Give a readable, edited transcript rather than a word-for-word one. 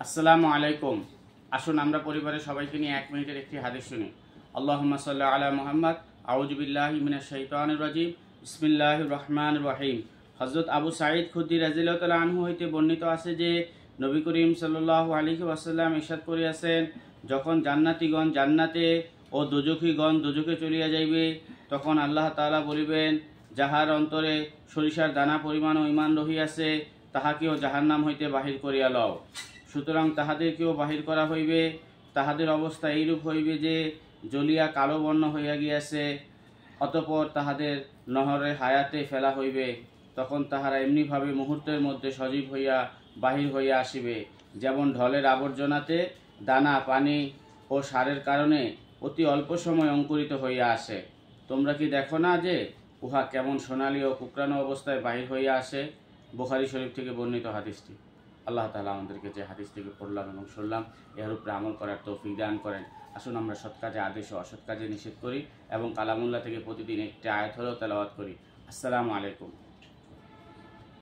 আসসালামু আলাইকুম। আসুন আমরা পরিবারের সবাইকে নিয়ে 1 মিনিটের একটি হাদিস শুনি। আল্লাহুম্মা সাল্লি আলা মুহাম্মদ। আউযু বিল্লাহি মিনাশ শাইতানির রাজিম। বিসমিল্লাহির রহমানির রহিম। হযরত আবু সাঈদ খুদরি রাদিয়াল্লাহু তাআলা আনহু হইতে বর্ণিত আছে যে নবী করিম সাল্লাল্লাহু আলাইহি ওয়াসাল্লাম ইরশাদ করিয়াছেন, যখন জান্নাতীগণ জান্নাতে ও দোজখীগণ দোজখে চলিয়া যাইবে, তখন আল্লাহ তাআলা বলিবেন, যাহার অন্তরে সরিষার দানা পরিমাণ ঈমান রহিয়াছে তাহাকেও জাহান্নাম হইতে বাহির করিয়া লও। সুতরাং তাহাদেরকেও বাহির করা হইবে। তাহাদের অবস্থা এইরূপ হইবে যে জ্বলিয়া কালো বর্ণ হইয়া গিয়াছে। অতঃপর তাহাদের নহরে হায়াতে ফেলা হইবে। তখন তাহারা এমনিভাবে মুহূর্তের মধ্যে সজীব হইয়া বাহির হইয়া আসিবে, যেমন ঢলের আবর্জনাতে দানা পানি ও সারের কারণে অতি অল্প সময় অঙ্কুরিত হইয়া আসে। তোমরা কি দেখো না যে উহা কেমন সোনালী ও কুকরানো অবস্থায় বাহির হইয়া আসে? বুখারী শরীফ থেকে বর্ণিত হাদিসটি। আল্লাহ তাআলা আমাদেরকে যে হাদিস থেকে পড়লাম এবং শুনলাম এর উপরে আমল করার তৌফিক দান করেন। আসুন আমরা সৎ কাজে আদেশ ও অসৎ কাজে নিষেধ করি এবং কালামুল্লাহ থেকে প্রতিদিন একটি আয়াত হলেও তেলাওয়াত করি। আসসালামু আলাইকুম।